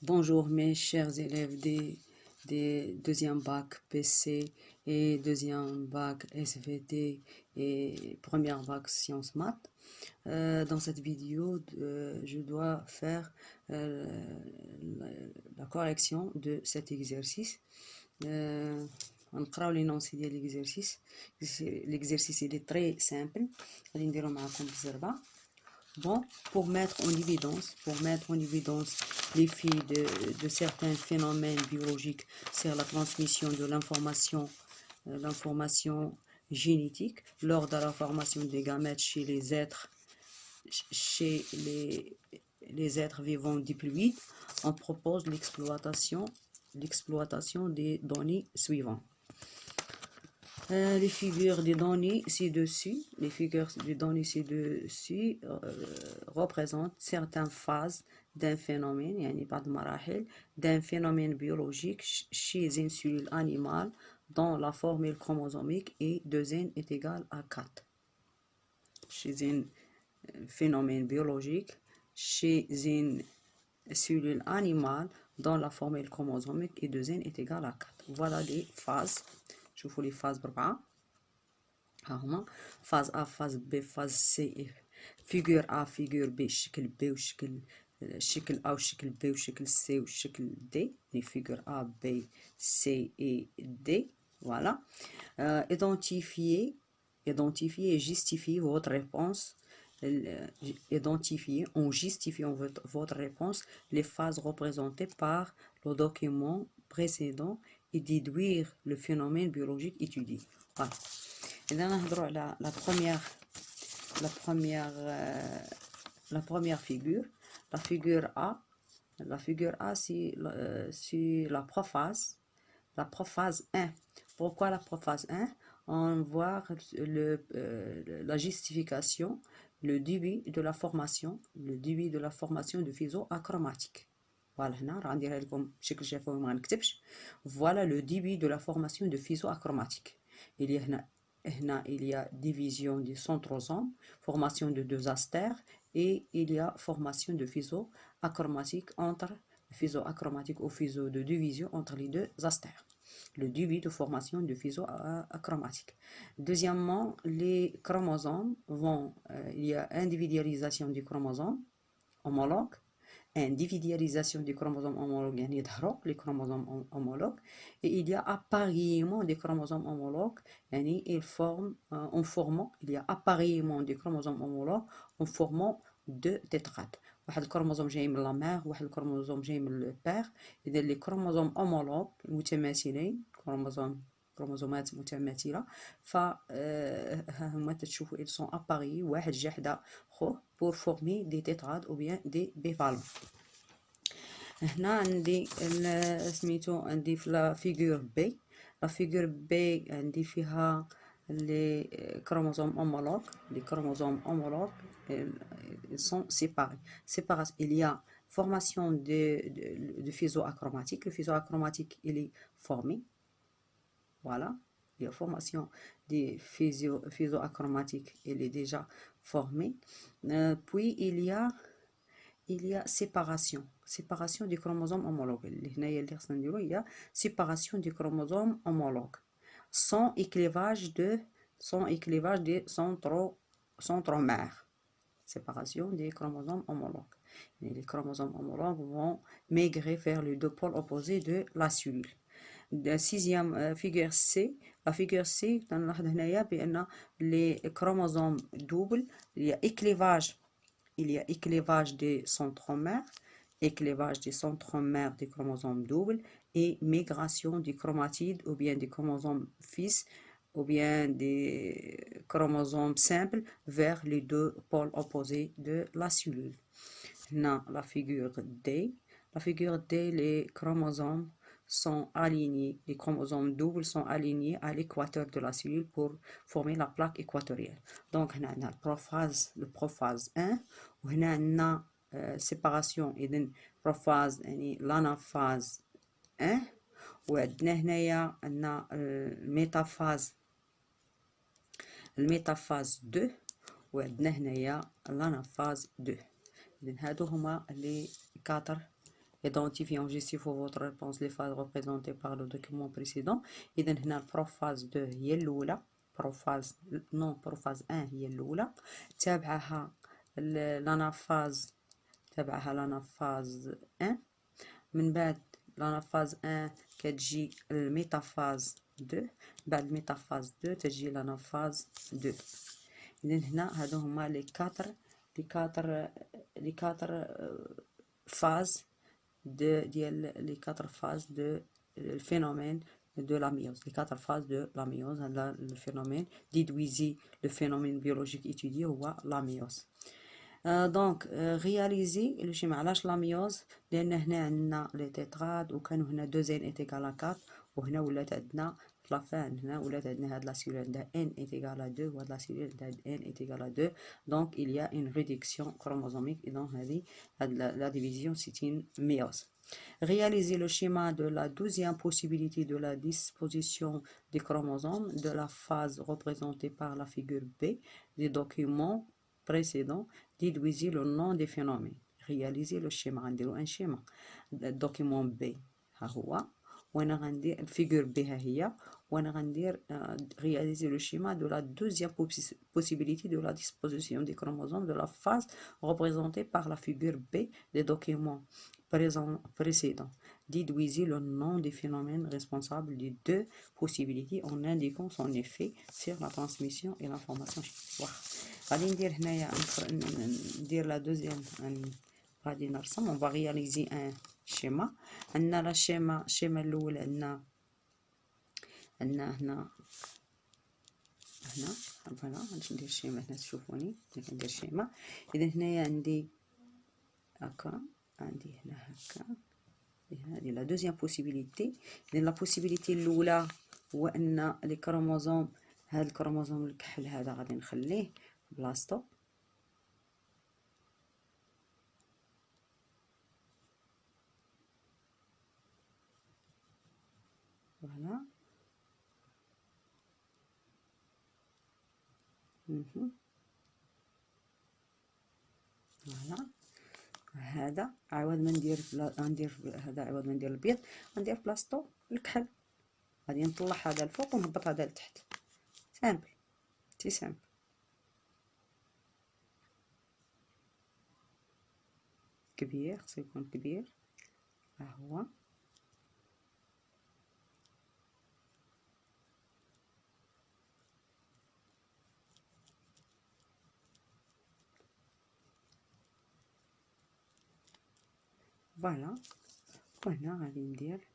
Bonjour mes chers élèves des deuxième bac PC et deuxième bac SVT et première bac sciences maths. Dans cette vidéo, je dois faire la correction de cet exercice. نقراو لي نونسي ديال l'exercice il est très simple. غادي نديرو معكم بالزربه. Bon, pour mettre en évidence les faits de certains phénomènes biologiques sur la transmission de l'information génétique lors de la formation des gamètes chez les êtres vivants diploïdes, on propose l'exploitation des données suivantes. Les figures des données ci-dessus, représentent certaines phases d'un phénomène, d'un phénomène biologique chez une cellule animale dont la formule chromosomique est 2n est égale à 4. Chez un phénomène biologique chez une cellule animale dont la formule chromosomique est 2n est égale à 4. Voilà les phases. شوفوا لي فاز بربعة ها هما فاز A فاز B فاز C فيجور A فيجور B الشكل B والشكل A والشكل B والشكل C والشكل D يعني فيجور A B C et D voilà. Identifiez et justifiez votre réponse. Identifier en justifiant votre réponse les phases représentées par le document précédent et déduire le phénomène biologique étudié. Voilà. Et là, on a la première figure. La figure A. La figure A, c'est la prophase. La prophase 1. Pourquoi la prophase 1? On voit la justification, le début de la formation de fuseau achromatique. Voilà, voilà le début de la formation de fuseau achromatique. Il y a division du centrosome, formation de deux astères et il y a formation de fuseau achromatique au fuseau de division entre les deux astères. Le début de formation de fuseau achromatique. Deuxièmement, les chromosomes il y a individualisation du chromosome homologue, individualisation du chromosome homologue, les chromosomes homologues, et il y a appareillement des chromosomes homologues, il y a appareillement des chromosomes homologues en formant deux tétrades. واحد الكروموزوم جاي من لا مير واحد الكروموزوم جاي من لو بير. اذا لي كروموزوم اومولوج متماثلين كروموزومات متماثله هما تشوفوا ils sont appareillés واحد جا حدا خوه pour former des tétrades ou bien des bivalents. هنا عندي سميتو عندي في لا فيغور بي. لا فيغور بي عندي فيها les chromosomes homologues. Les chromosomes homologues, ils sont séparés. Il y a formation de fuseau achromatique. Le fuseau achromatique, il est formé. Voilà. Il y a formation des fuseaux achromatiques, il est déjà formé. Puis il y a séparation des chromosomes homologues. Il y a séparation des chromosomes homologues sans éclivage des centromères. Séparation des chromosomes homologues. Et les chromosomes homologues vont migrer vers les deux pôles opposés de la cellule. La sixième figure C. La figure C, les chromosomes doubles, il y a éclivage des centromères, des chromosomes doubles et migration des chromatides ou bien des chromosomes fils ou bien des chromosomes simples vers les deux pôles opposés de la cellule. La figure D. La figure D, les chromosomes sont alignés, les chromosomes doubles sont alignés à l'équateur de la cellule pour former la plaque équatoriale. Donc, on a le prophase 1, on a une séparation et une prophase, l'anaphase 1, وعندنا هنا الميتافاز 2 وعندنا هنايا l'anaphase 2. إذن هادو هما لي 4 identifiant justifiant votre réponse les phases représentées par le document précédent. إذا هنا البروفاز 2 هي الأولى، بروفاز نون بروفاز 1 هي الأولى، تابعها لانافاز، تابعها لانافاز 1، من بعد لانافاز 1 كتجي الميتافاز 2، بعد الميتافاز 2 تجي لانافاز 2. إذا هنا هادو هما لي كاتر فاز ديال لي كاتر فاز دو الفينومين de la myose, les 4 phases de la myose, le phénomène déduisez le phénomène biologique étudié ou la myose. Donc réaliser le schéma علاش la myose لأن هنا عندنا لي تيتراد وكانوا هنا 2n est égal à 4 وهنا ولات عندنا في لافان هنا ولات عندنا هاد لا سيلول عندها n est égal à 2 وهاد لا سيلول عندها n est égal à 2 donc il y a une réduction chromosomique et donc هذه la division c'est une myose. Réaliser le schéma de la 12e possibilité de la disposition des chromosomes de la phase représentée par la figure B des documents précédents. Déduisez le nom des phénomènes. Réaliser le schéma. نديرو un schéma. document B ها هو وانا غندير الفيجور B ها هي وانا غندير réaliser le schéma de la 12e possibilité de la disposition des chromosomes de la phase représentée par la figure B des documents précédent. Déduisez le nom des phénomènes responsables des deux possibilités en indiquant son effet sur la transmission et l'information. غادي ندير هنايا ندير لا دوزيام غادي نرسم. on va réaliser un schéma. عندنا لا الشيما الاول عندنا هنا فوالا غادي ندير الشيما هنا تشوفوني ملي كندير الشيما. اذا هنايا عندي هكا عندي هنا هكا هذه لا دوزيام بوسيبيليتي. اذا لا بوسيبيليتي الاولى هو ان لي كروموزوم هذا الكروموزوم الكحل هذا غادي نخليه بلاصتو فوالا فوالا هذا عوض ما ندير هذا عوض ما ندير البيض غندير بلاصتو الكحل. غادي نطلع هذا الفوق ونهبط هذا لتحت. سامبل سي سامبل. كبير خصو يكون كبير ها هو. فوالا وهنا غادي ندير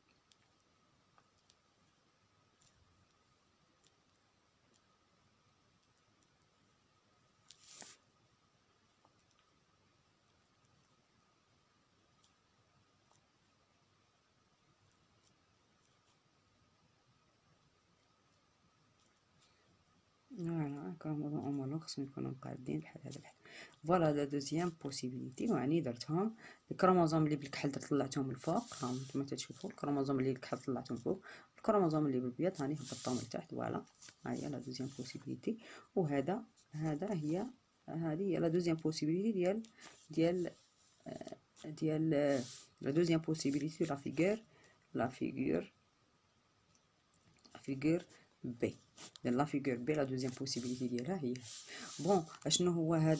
فوالا كروموزوم اومولوغ خصهم يكونوا مقادين بحال هذا بحال. فوالا لا دوزيام بوسيبيليتي وعني درتهم الكروموزوم اللي بالكحل طلعتهم الفوق هاهم نتوما تشوفوا الكروموزوم اللي بالكحل طلعتهم فوق الكروموزوم اللي بالبيض هاني هبطتهم لتحت. فوالا ها هي لا دوزيام بوسيبيليتي. وهذا هي هذه هي لا دوزيام بوسيبيليتي ديال لا دوزيام بوسيبيليتي لا فيغور بي. لا فيغور بي لا دوزيام بوسيبيليتي ديالها هي بون. اشنو هو هاد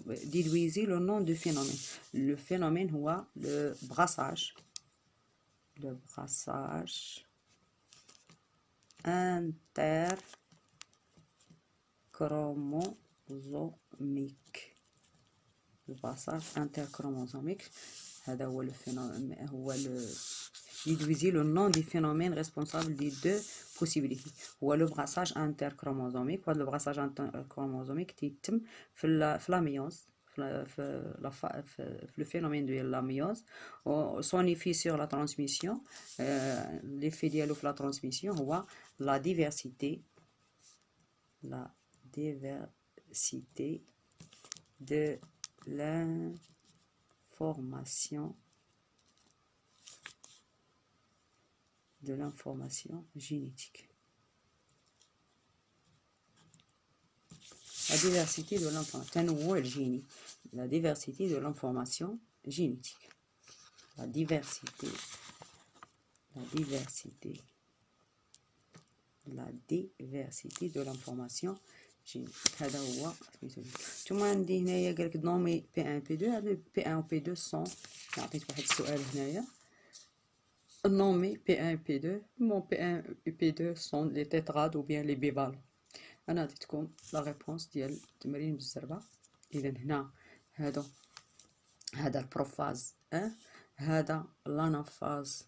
ديدويزي لو نون دو فينومين. لو فينومين هو لو براساج انتر كروموزوميك. الباساج انتر كروموزوميك هذا هو لو فينومين هو déduisez le nom des phénomènes responsables des deux possibilités. هو le brassage interchromosomique. وهذا le brassage interchromosomique تيتم في la méiose في le phénomène de la méiose. son effet sur la transmission l'effet ديالو في la transmission هو la diversité de l'information génétique. La diversité de l'information génétique. La diversité de l'information génétique. la diversité de l'information génétique. هذا هو ثم عندي هنايا قالك نومي P1 P2. هذا P1 و P2 سون عطيت واحد السؤال هنايا نومي P1 P2. mon P1 et P2 sont les tétrades ou bien les bivalents. انا عطيتكم لا ريبونس ديال التمرين بالزربه. اذا هنا هذا البروفاز هذا لانافاز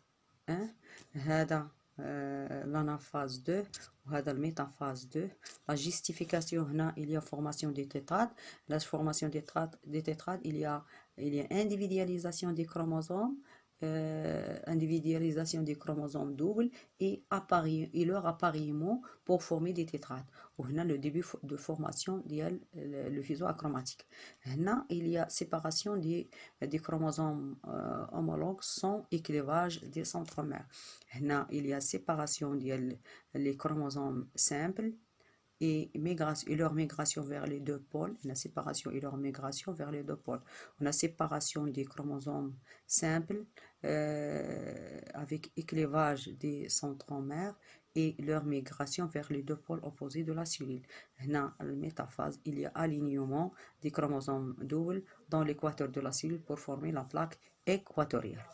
هذا l'anaphase 2 وهذا الميتافاز 2. la justification هنا il y a formation des tétrades. la formation des tétrades il y a individualisation des chromosomes, individualisation des chromosomes doubles et leur appareillement pour former des tétrades. وهنا le début de formation ديال le fuseau achromatique. هنا il y a séparation des chromosomes homologues sans éclivage des centromères. هنا il y a séparation ديال les chromosomes simples et leur migration vers les deux pôles. La séparation et leur migration vers les deux pôles. On a séparation des chromosomes simples avec éclivage des centromères et leur migration vers les deux pôles opposés de la cellule. Dans la métaphase, il y a alignement des chromosomes doubles dans l'équateur de la cellule pour former la plaque équatoriale.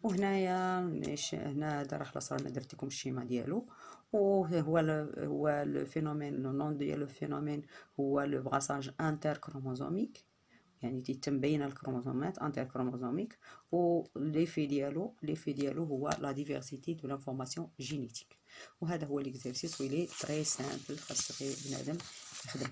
هنا راه خلاص رانا درت لكم الشيما ديالو. هو لو فينومين لو نون ديال لو فينومين هو لو براساج انتر كروموزوميك، يعني تيتم بين الكروموزومات انتر كروموزوميك. و ليفي ديالو هو لا ديفيرسيتي دو لانفورماسيون جينيتيك. وهذا هو ليكزيرسيس ويلي تري سامبل خاص غير بنادم يخدم.